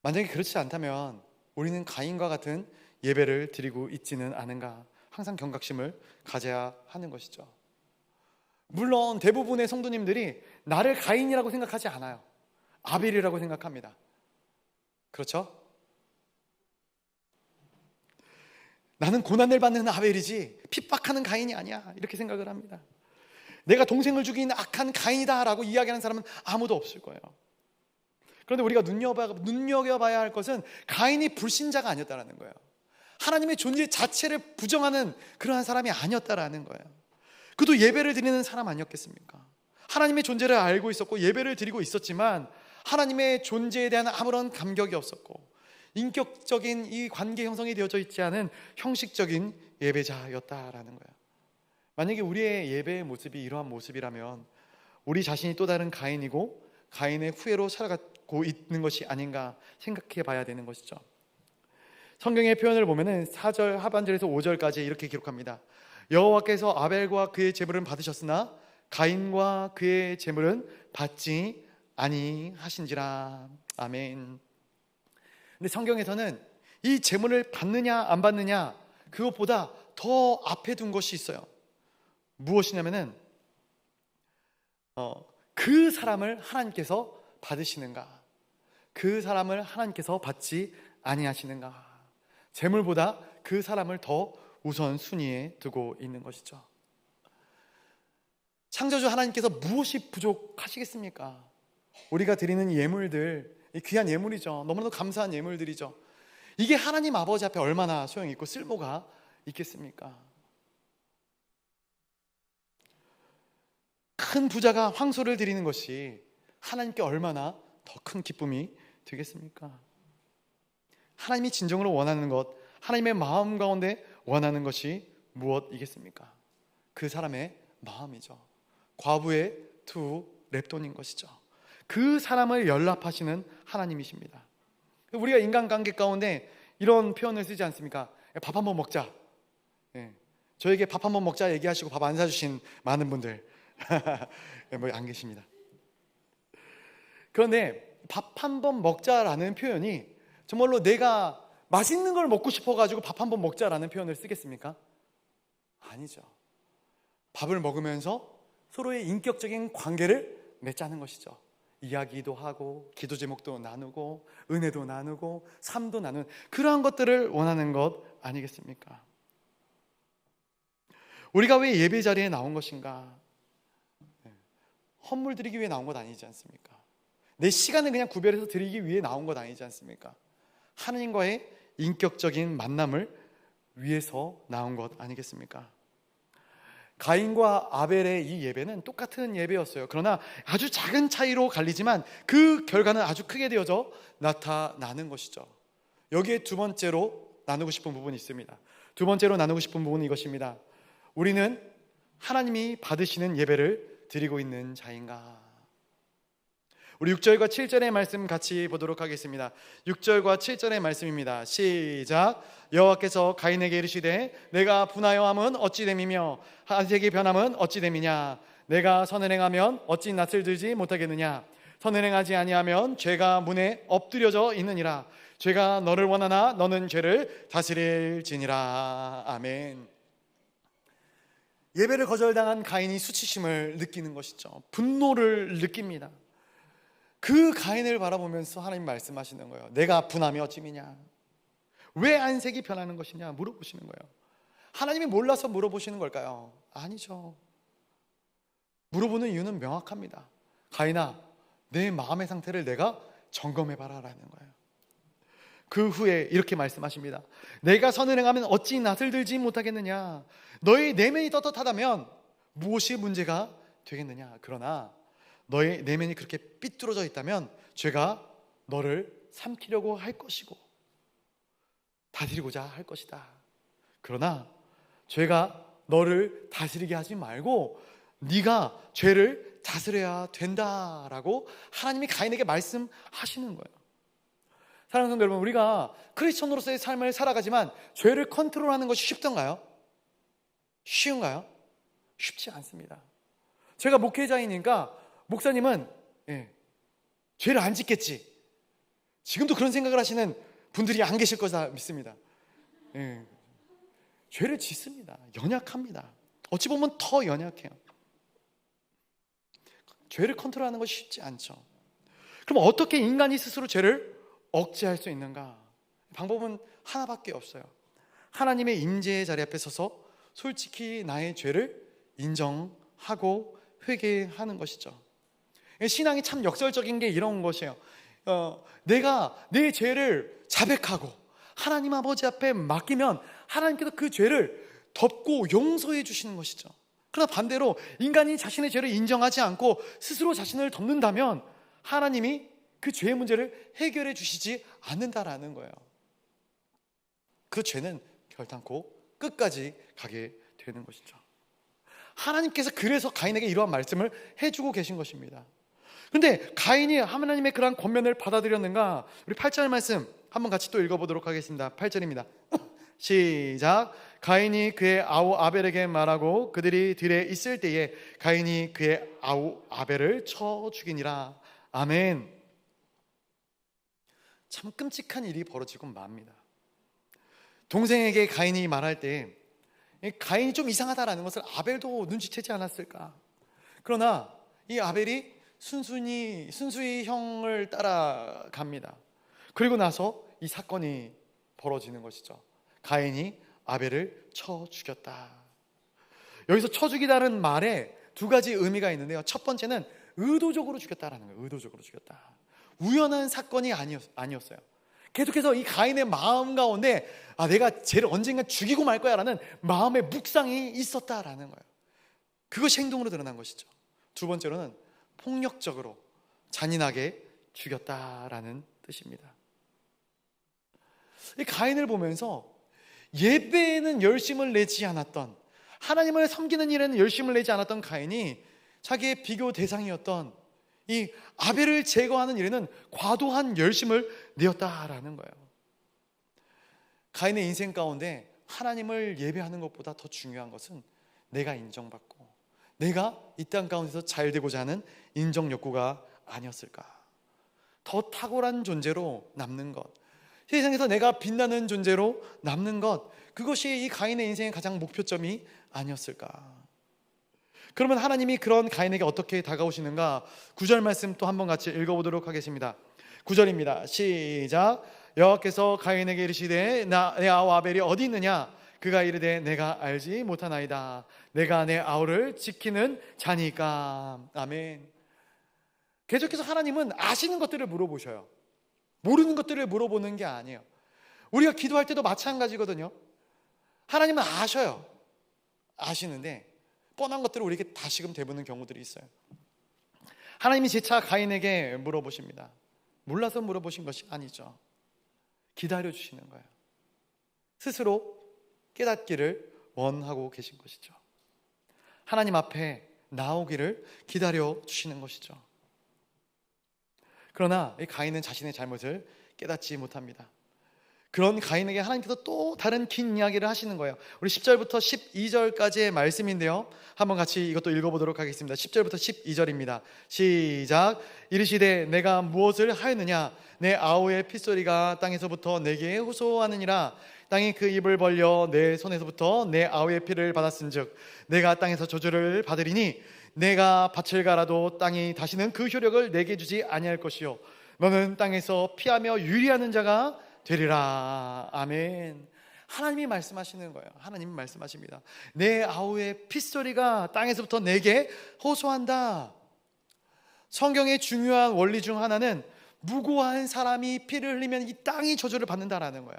만약에 그렇지 않다면 우리는 가인과 같은 예배를 드리고 있지는 않은가? 항상 경각심을 가져야 하는 것이죠. 물론 대부분의 성도님들이 나를 가인이라고 생각하지 않아요. 아벨이라고 생각합니다. 그렇죠? 나는 고난을 받는 아벨이지 핍박하는 가인이 아니야, 이렇게 생각을 합니다. 내가 동생을 죽인 악한 가인이다라고 이야기하는 사람은 아무도 없을 거예요. 그런데 우리가 눈여겨봐야 할 것은 가인이 불신자가 아니었다라는 거예요. 하나님의 존재 자체를 부정하는 그러한 사람이 아니었다라는 거예요. 그도 예배를 드리는 사람 아니었겠습니까? 하나님의 존재를 알고 있었고 예배를 드리고 있었지만 하나님의 존재에 대한 아무런 감격이 없었고 인격적인 이 관계 형성이 되어져 있지 않은 형식적인 예배자였다라는 거예요. 만약에 우리의 예배의 모습이 이러한 모습이라면 우리 자신이 또 다른 가인이고 가인의 후예로 살아가고 있는 것이 아닌가 생각해 봐야 되는 것이죠. 성경의 표현을 보면은 4절 하반절에서 5절까지 이렇게 기록합니다. 여호와께서 아벨과 그의 제물은 받으셨으나 가인과 그의 제물은 받지 아니하신지라. 아멘. 근데 성경에서는 이 제물을 받느냐 안 받느냐 그것보다 더 앞에 둔 것이 있어요. 무엇이냐면은 그 사람을 하나님께서 받으시는가, 그 사람을 하나님께서 받지 아니하시는가. 재물보다 그 사람을 더 우선순위에 두고 있는 것이죠. 창조주 하나님께서 무엇이 부족하시겠습니까? 우리가 드리는 예물들, 귀한 예물이죠. 너무나도 감사한 예물들이죠. 이게 하나님 아버지 앞에 얼마나 소용이 있고 쓸모가 있겠습니까? 큰 부자가 황소를 드리는 것이 하나님께 얼마나 더 큰 기쁨이 되겠습니까? 하나님이 진정으로 원하는 것, 하나님의 마음 가운데 원하는 것이 무엇이겠습니까? 그 사람의 마음이죠. 과부의 두 랩돈인 것이죠. 그 사람을 연락하시는 하나님이십니다. 우리가 인간관계 가운데 이런 표현을 쓰지 않습니까? 밥 한번 먹자. 저에게 밥 한번 먹자 얘기하시고 밥 안 사주신 많은 분들 뭐 안 계십니다. 그런데 밥 한번 먹자라는 표현이 정말로 내가 맛있는 걸 먹고 싶어가지고 밥 한번 먹자라는 표현을 쓰겠습니까? 아니죠. 밥을 먹으면서 서로의 인격적인 관계를 맺자는 것이죠. 이야기도 하고 기도 제목도 나누고 은혜도 나누고 삶도 나누는 그러한 것들을 원하는 것 아니겠습니까? 우리가 왜 예배 자리에 나온 것인가? 헌물 드리기 위해 나온 것 아니지 않습니까? 내 시간을 그냥 구별해서 드리기 위해 나온 것 아니지 않습니까? 하나님과의 인격적인 만남을 위해서 나온 것 아니겠습니까? 가인과 아벨의 이 예배는 똑같은 예배였어요. 그러나 아주 작은 차이로 갈리지만 그 결과는 아주 크게 되어져 나타나는 것이죠. 여기에 두 번째로 나누고 싶은 부분이 있습니다. 두 번째로 나누고 싶은 부분은 이것입니다. 우리는 하나님이 받으시는 예배를 드리고 있는 자인가? 우리 6절과 7절의 말씀 같이 보도록 하겠습니다. 6절과 7절의 말씀입니다. 시작. 여호와께서 가인에게 이르시되 내가 분하여 함은 어찌 됨이며 안색이 변함은 어찌 됨이냐? 내가 선을 행하면 어찌 낯을 들지 못하겠느냐? 선을 행하지 아니하면 죄가 문에 엎드려져 있느니라. 죄가 너를 원하나 너는 죄를 다스릴지니라. 아멘. 예배를 거절당한 가인이 수치심을 느끼는 것이죠. 분노를 느낍니다. 그 가인을 바라보면서 하나님 말씀하시는 거예요. 내가 분하며 어찌미냐? 왜 안색이 변하는 것이냐? 물어보시는 거예요. 하나님이 몰라서 물어보시는 걸까요? 아니죠. 물어보는 이유는 명확합니다. 가인아, 내 마음의 상태를 내가 점검해봐라 라는 거예요. 그 후에 이렇게 말씀하십니다. 내가 선을 행하면 어찌 낯을 들지 못하겠느냐? 너의 내면이 떳떳하다면 무엇이 문제가 되겠느냐? 그러나 너의 내면이 그렇게 삐뚤어져 있다면 죄가 너를 삼키려고 할 것이고 다스리고자 할 것이다. 그러나 죄가 너를 다스리게 하지 말고 네가 죄를 다스려야 된다라고 하나님이 가인에게 말씀하시는 거예요. 사랑하는 성도 여러분, 우리가 크리스천으로서의 삶을 살아가지만 죄를 컨트롤하는 것이 쉽던가요? 쉬운가요? 쉽지 않습니다. 제가 목회자이니까 목사님은 죄를 안 짓겠지, 지금도 그런 생각을 하시는 분들이 안 계실 거다 믿습니다. 죄를 짓습니다. 연약합니다. 어찌 보면 더 연약해요. 죄를 컨트롤하는 것이 쉽지 않죠. 그럼 어떻게 인간이 스스로 죄를 억제할 수 있는가? 방법은 하나밖에 없어요. 하나님의 임재의 자리 앞에 서서 솔직히 나의 죄를 인정하고 회개하는 것이죠. 신앙이 참 역설적인 게 이런 것이에요. 내가 내 죄를 자백하고 하나님 아버지 앞에 맡기면 하나님께서 그 죄를 덮고 용서해 주시는 것이죠. 그러나 반대로 인간이 자신의 죄를 인정하지 않고 스스로 자신을 덮는다면 하나님이 그 죄의 문제를 해결해 주시지 않는다라는 거예요. 그 죄는 결단코 끝까지 가게 되는 것이죠. 하나님께서 그래서 가인에게 이러한 말씀을 해주고 계신 것입니다. 그런데 가인이 하나님의 그러한 권면을 받아들였는가? 우리 8절 말씀 한번 같이 또 읽어보도록 하겠습니다. 8절입니다. 시작. 가인이 그의 아우 아벨에게 말하고 그들이 들에 있을 때에 가인이 그의 아우 아벨을 쳐 죽이니라. 아멘. 참 끔찍한 일이 벌어지고 맙니다. 동생에게 가인이 말할 때 가인이 좀 이상하다라는 것을 아벨도 눈치채지 않았을까? 그러나 이 아벨이 순수히 형을 따라갑니다. 그리고 나서 이 사건이 벌어지는 것이죠. 가인이 아벨을 쳐 죽였다. 여기서 쳐 죽이다는 말에 두 가지 의미가 있는데요. 첫 번째는 의도적으로 죽였다라는 거예요. 의도적으로 죽였다. 우연한 사건이 아니었어요. 계속해서 이 가인의 마음 가운데 내가 쟤를 언젠가 죽이고 말 거야 라는 마음의 묵상이 있었다라는 거예요. 그것이 행동으로 드러난 것이죠. 두 번째로는 폭력적으로 잔인하게 죽였다라는 뜻입니다. 이 가인을 보면서 예배에는 열심을 내지 않았던, 하나님을 섬기는 일에는 열심을 내지 않았던 가인이 자기의 비교 대상이었던 이 아벨을 제거하는 일에는 과도한 열심을 내었다라는 거예요. 가인의 인생 가운데 하나님을 예배하는 것보다 더 중요한 것은 내가 인정받고 내가 이 땅 가운데서 잘 되고자 하는 인정 욕구가 아니었을까. 더 탁월한 존재로 남는 것, 세상에서 내가 빛나는 존재로 남는 것, 그것이 이 가인의 인생의 가장 목표점이 아니었을까. 그러면 하나님이 그런 가인에게 어떻게 다가오시는가? 9절 말씀 또 한번 같이 읽어보도록 하겠습니다. 9절입니다. 시작. 여호와께서 가인에게 이르시되 내 아우 아벨이 어디 있느냐? 그가 이르되 내가 알지 못하나이다. 내가 내 아우를 지키는 자니까. 아멘. 계속해서 하나님은 아시는 것들을 물어보셔요. 모르는 것들을 물어보는 게 아니에요. 우리가 기도할 때도 마찬가지거든요. 하나님은 아셔요. 아시는데 뻔한 것들을 우리에게 다시금 되묻는 경우들이 있어요. 하나님이 재차 가인에게 물어보십니다. 몰라서 물어보신 것이 아니죠. 기다려주시는 거예요. 스스로 깨닫기를 원하고 계신 것이죠. 하나님 앞에 나오기를 기다려주시는 것이죠. 그러나 이 가인은 자신의 잘못을 깨닫지 못합니다. 그런 가인에게 하나님께서 또 다른 긴 이야기를 하시는 거예요. 우리 10절부터 12절까지의 말씀인데요, 한번 같이 이것도 읽어보도록 하겠습니다. 10절부터 12절입니다 시작. 이르시되 내가 무엇을 하였느냐? 내 아우의 핏소리가 땅에서부터 내게 호소하느니라. 땅이 그 입을 벌려 내 손에서부터 내 아우의 피를 받았은즉 내가 땅에서 저주를 받으리니 내가 밭을 갈아도 땅이 다시는 그 효력을 내게 주지 아니할 것이요 너는 땅에서 피하며 유리하는 자가 되리라. 아멘. 하나님이 말씀하시는 거예요. 하나님이 말씀하십니다. 내 아우의 핏소리가 땅에서부터 내게 호소한다. 성경의 중요한 원리 중 하나는 무고한 사람이 피를 흘리면 이 땅이 저주를 받는다라는 거예요.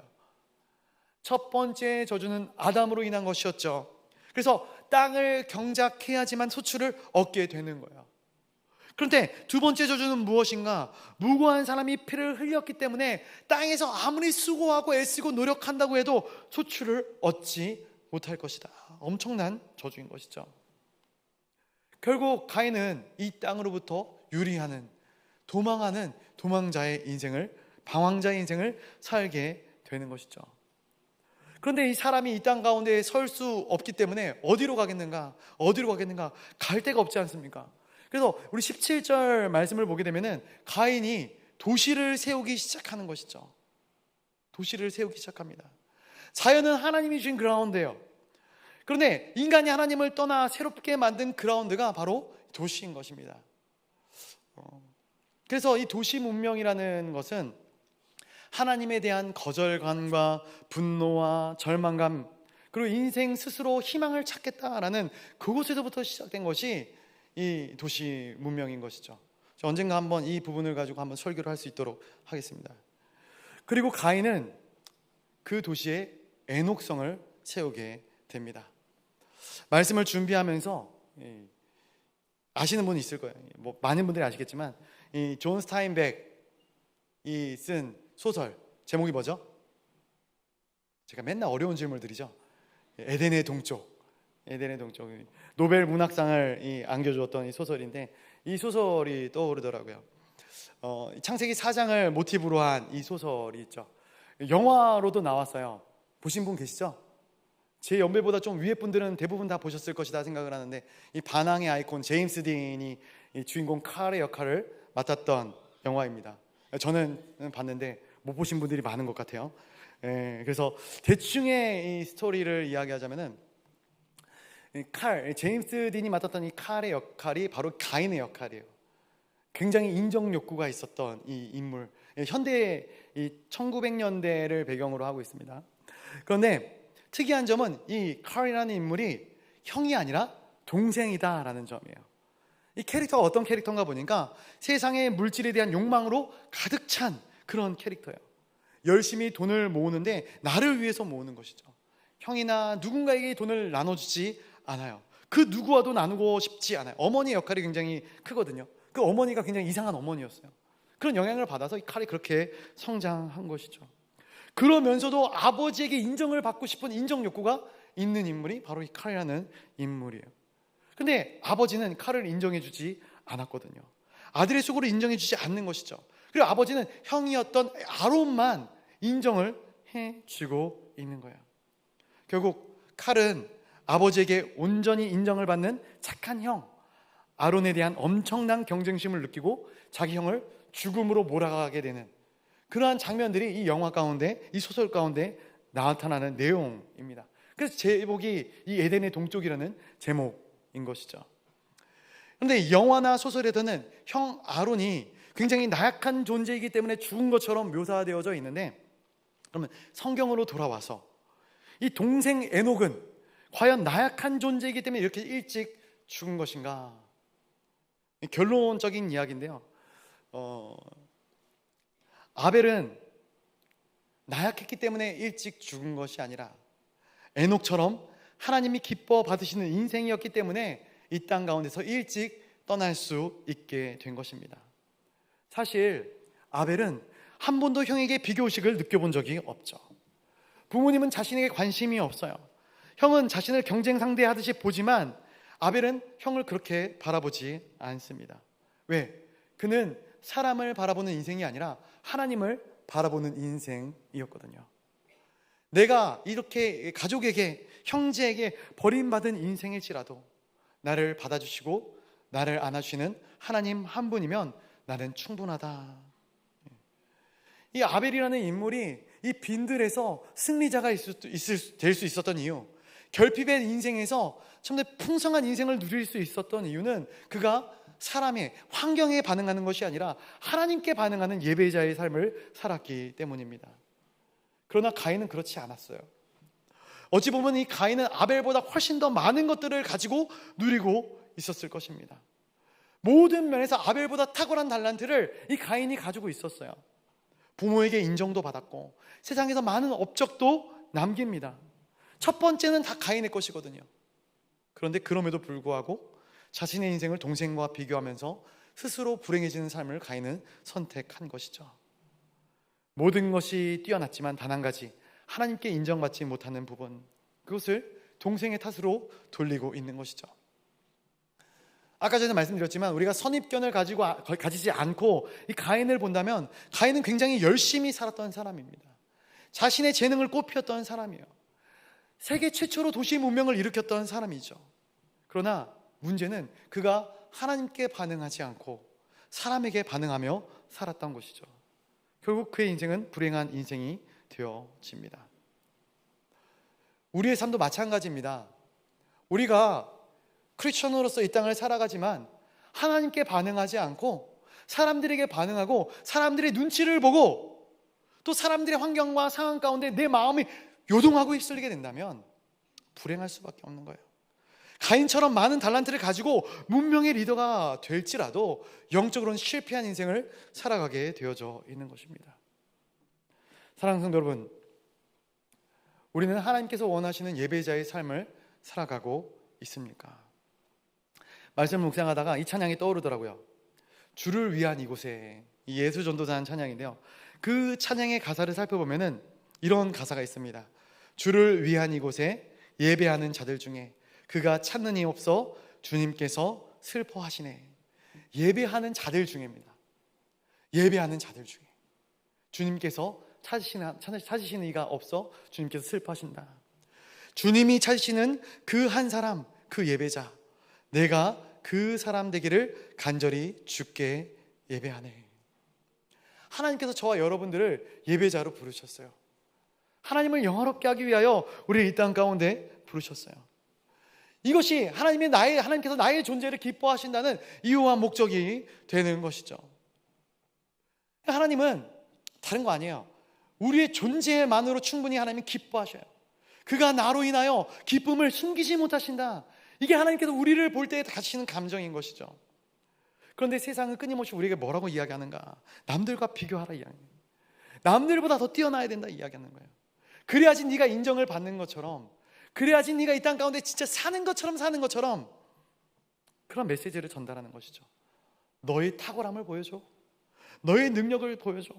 첫 번째 저주는 아담으로 인한 것이었죠. 그래서 땅을 경작해야지만 소출을 얻게 되는 거예요. 그런데 두 번째 저주는 무엇인가? 무고한 사람이 피를 흘렸기 때문에 땅에서 아무리 수고하고 애쓰고 노력한다고 해도 소출을 얻지 못할 것이다. 엄청난 저주인 것이죠. 결국 가인은 이 땅으로부터 유리하는, 도망하는 도망자의 인생을, 방황자의 인생을 살게 되는 것이죠. 그런데 이 사람이 이 땅 가운데 설 수 없기 때문에 어디로 가겠는가? 어디로 가겠는가? 갈 데가 없지 않습니까? 그래서 우리 17절 말씀을 보게 되면은 가인이 도시를 세우기 시작하는 것이죠. 도시를 세우기 시작합니다. 자연은 하나님이 주신 그라운드예요. 그런데 인간이 하나님을 떠나 새롭게 만든 그라운드가 바로 도시인 것입니다. 그래서 이 도시 문명이라는 것은 하나님에 대한 거절감과 분노와 절망감, 그리고 인생 스스로 희망을 찾겠다라는 그곳에서부터 시작된 것이 이 도시 문명인 것이죠. 언젠가 한번 이 부분을 가지고 한번 설교를 할 수 있도록 하겠습니다. 그리고 가인은 그 도시에 애녹성을 세우게 됩니다. 말씀을 준비하면서 아시는 분이 있을 거예요. 뭐 많은 분들이 아시겠지만 이 존 스타인백이 쓴 소설 제목이 뭐죠? 제가 맨날 어려운 질문을 드리죠. 에덴의 동쪽. 에덴의 동쪽. 노벨 문학상을 안겨주었던 이 소설인데 이 소설이 떠오르더라고요. 창세기 4장을 모티브로 한 이 소설이 있죠. 영화로도 나왔어요. 보신 분 계시죠? 제 연배보다 좀 위에 분들은 대부분 다 보셨을 것이다 생각을 하는데, 이 반항의 아이콘 제임스 딘이 이 주인공 칼의 역할을 맡았던 영화입니다. 저는 봤는데 못 보신 분들이 많은 것 같아요. 그래서 대충의 이 스토리를 이야기하자면은 제임스 딘이 맡았던 이 칼의 역할이 바로 가인의 역할이에요. 굉장히 인정 욕구가 있었던 이 인물. 현대 이 1900년대를 배경으로 하고 있습니다. 그런데 특이한 점은 이 칼이라는 인물이 형이 아니라 동생이다라는 점이에요. 이 캐릭터가 어떤 캐릭터인가 보니까 세상의 물질에 대한 욕망으로 가득 찬 그런 캐릭터예요. 열심히 돈을 모으는데 나를 위해서 모으는 것이죠. 형이나 누군가에게 돈을 나눠주지 않아요. 그 누구와도 나누고 싶지 않아요. 어머니의 역할이 굉장히 크거든요. 그 어머니가 굉장히 이상한 어머니였어요. 그런 영향을 받아서 이 칼이 그렇게 성장한 것이죠. 그러면서도 아버지에게 인정을 받고 싶은 인정 욕구가 있는 인물이 바로 이 칼이라는 인물이에요. 근데 아버지는 칼을 인정해주지 않았거든요. 아들의 속으로 인정해주지 않는 것이죠. 그리고 아버지는 형이었던 아론만 인정을 해주고 있는 거예요. 결국 칼은 아버지에게 온전히 인정을 받는 착한 형 아론에 대한 엄청난 경쟁심을 느끼고 자기 형을 죽음으로 몰아가게 되는 그러한 장면들이 이 영화 가운데, 이 소설 가운데 나타나는 내용입니다. 그래서 제목이 이 에덴의 동쪽이라는 제목인 것이죠. 그런데 영화나 소설에서는 형 아론이 굉장히 나약한 존재이기 때문에 죽은 것처럼 묘사되어져 있는데, 그러면 성경으로 돌아와서 이 동생 에녹은 과연 나약한 존재이기 때문에 이렇게 일찍 죽은 것인가? 결론적인 이야기인데요. 아벨은 나약했기 때문에 일찍 죽은 것이 아니라 에녹처럼 하나님이 기뻐 받으시는 인생이었기 때문에 이 땅 가운데서 일찍 떠날 수 있게 된 것입니다. 사실 아벨은 한 번도 형에게 비교의식을 느껴본 적이 없죠. 부모님은 자신에게 관심이 없어요. 형은 자신을 경쟁 상대하듯이 보지만 아벨은 형을 그렇게 바라보지 않습니다. 왜? 그는 사람을 바라보는 인생이 아니라 하나님을 바라보는 인생이었거든요. 내가 이렇게 가족에게, 형제에게 버림받은 인생일지라도 나를 받아주시고 나를 안아주시는 하나님 한 분이면 나는 충분하다. 이 아벨이라는 인물이 이 빈들에서 승리자가 될 수 있었던 이유, 결핍의 인생에서 정말 풍성한 인생을 누릴 수 있었던 이유는 그가 사람의 환경에 반응하는 것이 아니라 하나님께 반응하는 예배자의 삶을 살았기 때문입니다. 그러나 가인은 그렇지 않았어요. 어찌 보면 이 가인은 아벨보다 훨씬 더 많은 것들을 가지고 누리고 있었을 것입니다. 모든 면에서 아벨보다 탁월한 달란트를 이 가인이 가지고 있었어요. 부모에게 인정도 받았고 세상에서 많은 업적도 남깁니다. 첫 번째는 다 가인의 것이거든요. 그런데 그럼에도 불구하고 자신의 인생을 동생과 비교하면서 스스로 불행해지는 삶을 가인은 선택한 것이죠. 모든 것이 뛰어났지만 단 한 가지, 하나님께 인정받지 못하는 부분, 그것을 동생의 탓으로 돌리고 있는 것이죠. 아까 전에 말씀드렸지만 우리가 선입견을 가지지 않고 이 가인을 본다면 가인은 굉장히 열심히 살았던 사람입니다. 자신의 재능을 꽃피웠던 사람이에요. 세계 최초로 도시 문명을 일으켰던 사람이죠. 그러나 문제는 그가 하나님께 반응하지 않고 사람에게 반응하며 살았던 것이죠. 결국 그의 인생은 불행한 인생이 되어집니다. 우리의 삶도 마찬가지입니다. 우리가 크리스천으로서 이 땅을 살아가지만 하나님께 반응하지 않고 사람들에게 반응하고 사람들의 눈치를 보고 또 사람들의 환경과 상황 가운데 내 마음이 요동하고 휩쓸리게 된다면 불행할 수밖에 없는 거예요. 가인처럼 많은 달란트를 가지고 문명의 리더가 될지라도 영적으로는 실패한 인생을 살아가게 되어져 있는 것입니다. 사랑하는 성도 여러분, 우리는 하나님께서 원하시는 예배자의 삶을 살아가고 있습니까? 말씀을 묵상하다가 이 찬양이 떠오르더라고요. 주를 위한 이곳에, 이 예수전도사는 찬양인데요, 그 찬양의 가사를 살펴보면은 이런 가사가 있습니다. 주를 위한 이곳에 예배하는 자들 중에 그가 찾는 이 없어 주님께서 슬퍼하시네. 예배하는 자들 중에입니다. 예배하는 자들 중에 주님께서 찾으시는 이가 없어 주님께서 슬퍼하신다. 주님이 찾으시는 그 한 사람, 그 예배자, 내가 그 사람 되기를 간절히 주께 예배하네. 하나님께서 저와 여러분들을 예배자로 부르셨어요. 하나님을 영화롭게 하기 위하여 우리를 이 땅 가운데 부르셨어요. 이것이 하나님께서 나의 존재를 기뻐하신다는 이유와 목적이 되는 것이죠. 하나님은 다른 거 아니에요. 우리의 존재만으로 충분히 하나님은 기뻐하셔요. 그가 나로 인하여 기쁨을 숨기지 못하신다. 이게 하나님께서 우리를 볼 때 가지시는 감정인 것이죠. 그런데 세상은 끊임없이 우리에게 뭐라고 이야기하는가? 남들과 비교하라 이야기해요. 남들보다 더 뛰어나야 된다 이야기하는 거예요. 그래야지 네가 인정을 받는 것처럼, 그래야지 네가 이 땅 가운데 진짜 사는 것처럼 그런 메시지를 전달하는 것이죠. 너의 탁월함을 보여줘. 너의 능력을 보여줘.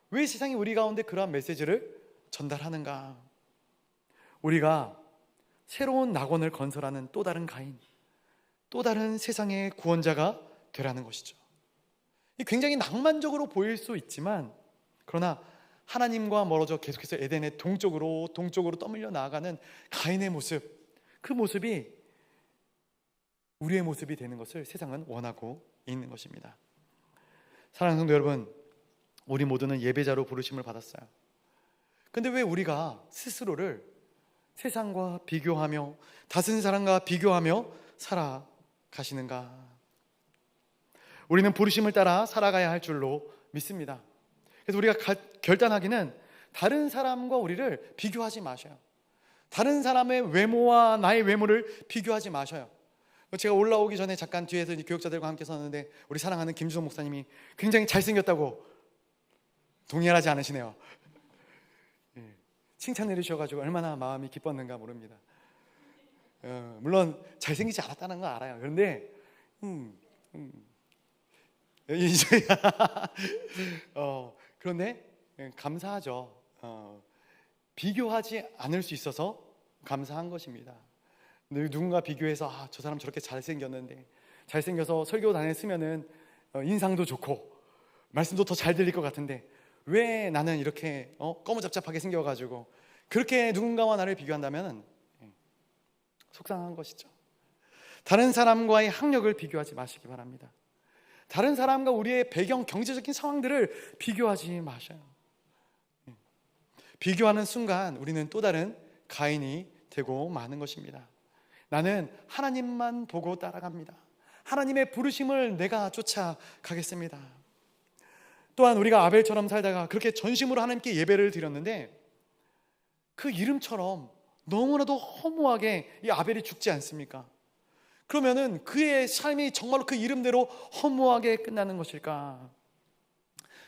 왜 세상이 우리 가운데 그러한 메시지를 전달하는가? 우리가 새로운 낙원을 건설하는 또 다른 가인, 또 다른 세상의 구원자가 되라는 것이죠. 굉장히 낭만적으로 보일 수 있지만, 그러나 하나님과 멀어져 계속해서 에덴의 동쪽으로 떠밀려 나아가는 가인의 모습, 그 모습이 우리의 모습이 되는 것을 세상은 원하고 있는 것입니다. 사랑하는 성도 여러분, 우리 모두는 예배자로 부르심을 받았어요. 근데 왜 우리가 스스로를 세상과 비교하며 다른 사람과 비교하며 살아가시는가? 우리는 부르심을 따라 살아가야 할 줄로 믿습니다. 그래서 우리가 결단하기는 다른 사람과 우리를 비교하지 마셔요. 다른 사람의 외모와 나의 외모를 비교하지 마셔요. 제가 올라오기 전에 잠깐 뒤에서 교육자들과 함께 섰는데 우리 사랑하는 김주성 목사님이 굉장히 잘생겼다고 동의하지 않으시네요. 칭찬해 주셔가지고 얼마나 마음이 기뻤는가 모릅니다. 물론 잘생기지 않았다는 건 알아요. 그런데 그런데 감사하죠. 비교하지 않을 수 있어서 감사한 것입니다. 누군가 비교해서 저 사람 저렇게 잘생겼는데, 잘생겨서 설교 다녔으면은 인상도 좋고 말씀도 더 잘 들릴 것 같은데 왜 나는 이렇게 꺼무잡잡하게 생겨가지고, 그렇게 누군가와 나를 비교한다면 속상한 것이죠. 다른 사람과의 학력을 비교하지 마시기 바랍니다. 다른 사람과 우리의 배경, 경제적인 상황들을 비교하지 마셔요. 비교하는 순간 우리는 또 다른 가인이 되고 마는 것입니다. 나는 하나님만 보고 따라갑니다. 하나님의 부르심을 내가 쫓아가겠습니다. 또한 우리가 아벨처럼 살다가 그렇게 전심으로 하나님께 예배를 드렸는데 그 이름처럼 너무나도 허무하게 이 아벨이 죽지 않습니까? 그러면은 그의 삶이 정말로 그 이름대로 허무하게 끝나는 것일까?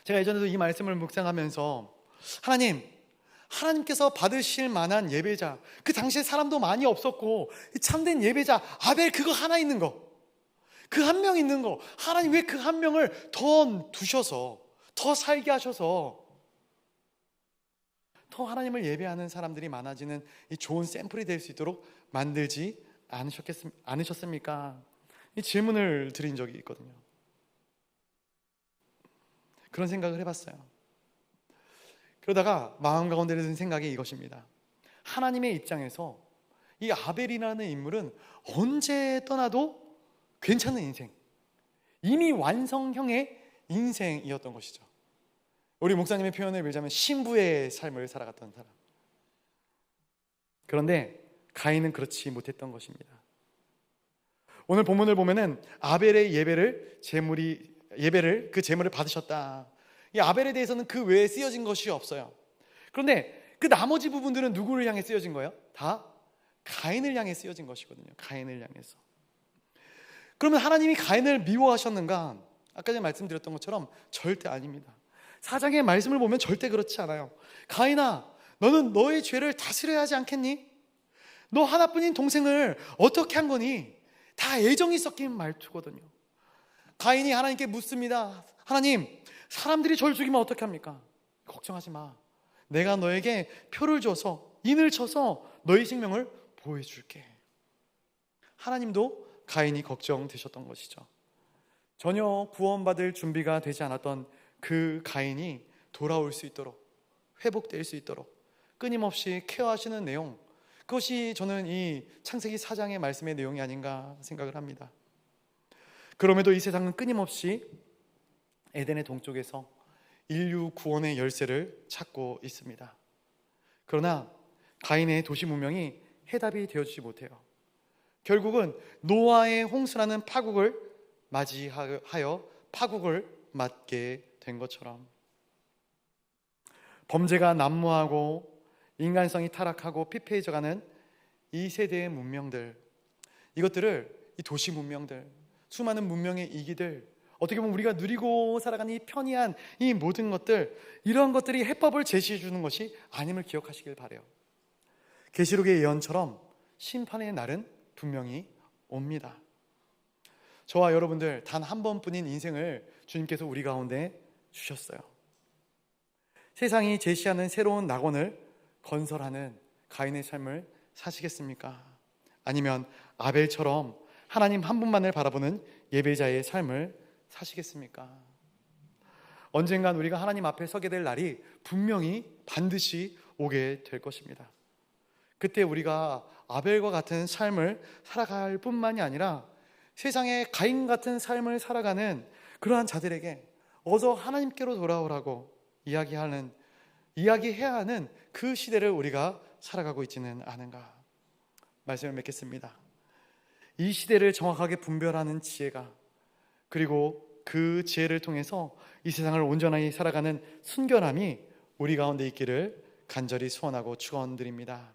제가 예전에도 이 말씀을 묵상하면서 하나님께서 받으실 만한 예배자, 그 당시에 사람도 많이 없었고 참된 예배자 아벨 그거 하나 있는 거, 그 한 명 있는 거, 하나님 왜 그 한 명을 더 두셔서 더 살게 하셔서 더 하나님을 예배하는 사람들이 많아지는 이 좋은 샘플이 될 수 있도록 만들지 않으셨습니까? 이 질문을 드린 적이 있거든요. 그런 생각을 해봤어요. 그러다가 마음 가운데 든 생각이 이것입니다. 하나님의 입장에서 이 아벨이라는 인물은 언제 떠나도 괜찮은 인생, 이미 완성형의 인생이었던 것이죠. 우리 목사님의 표현을 빌자면 신부의 삶을 살아갔던 사람. 그런데 가인은 그렇지 못했던 것입니다. 오늘 본문을 보면은 아벨의 그 제물을 받으셨다. 이 아벨에 대해서는 그 외에 쓰여진 것이 없어요. 그런데 그 나머지 부분들은 누구를 향해 쓰여진 거예요? 다 가인을 향해 쓰여진 것이거든요. 가인을 향해서. 그러면 하나님이 가인을 미워하셨는가? 아까 전에 말씀드렸던 것처럼 절대 아닙니다. 사장의 말씀을 보면 절대 그렇지 않아요. 가인아, 너는 너의 죄를 다스려야 하지 않겠니? 너 하나뿐인 동생을 어떻게 한 거니? 다 애정이 섞인 말투거든요. 가인이 하나님께 묻습니다. 하나님, 사람들이 저를 죽이면 어떻게 합니까? 걱정하지 마. 내가 너에게 표를 줘서, 인을 쳐서 너의 생명을 보호해 줄게. 하나님도 가인이 걱정되셨던 것이죠. 전혀 구원받을 준비가 되지 않았던 그 가인이 돌아올 수 있도록, 회복될 수 있도록 끊임없이 케어하시는 내용, 그것이 저는 이 창세기 4장의 말씀의 내용이 아닌가 생각을 합니다. 그럼에도 이 세상은 끊임없이 에덴의 동쪽에서 인류 구원의 열쇠를 찾고 있습니다. 그러나 가인의 도시 문명이 해답이 되어주지 못해요. 결국은 노아의 홍수라는 파국을 맞이하여 파국을 맞게 된 것처럼 범죄가 난무하고 인간성이 타락하고 피폐해져가는 이 세대의 문명들, 이것들을 이 도시 문명들, 수많은 문명의 이기들, 어떻게 보면 우리가 누리고 살아가는 이 편리한 이 모든 것들, 이런 것들이 해법을 제시해 주는 것이 아님을 기억하시길 바라요. 계시록의 예언처럼 심판의 날은 분명히 옵니다. 저와 여러분들 단 한 번뿐인 인생을 주님께서 우리 가운데 주셨어요. 세상이 제시하는 새로운 낙원을 건설하는 가인의 삶을 사시겠습니까? 아니면 아벨처럼 하나님 한 분만을 바라보는 예배자의 삶을 사시겠습니까? 언젠간 우리가 하나님 앞에 서게 될 날이 분명히 반드시 오게 될 것입니다. 그때 우리가 아벨과 같은 삶을 살아갈 뿐만이 아니라 세상에 가인 같은 삶을 살아가는 그러한 자들에게 어서 하나님께로 돌아오라고 이야기해야 하는 그 시대를 우리가 살아가고 있지는 않은가. 말씀을 맺겠습니다. 이 시대를 정확하게 분별하는 지혜가, 그리고 그 지혜를 통해서 이 세상을 온전하게 살아가는 순결함이 우리 가운데 있기를 간절히 소원하고 축원드립니다.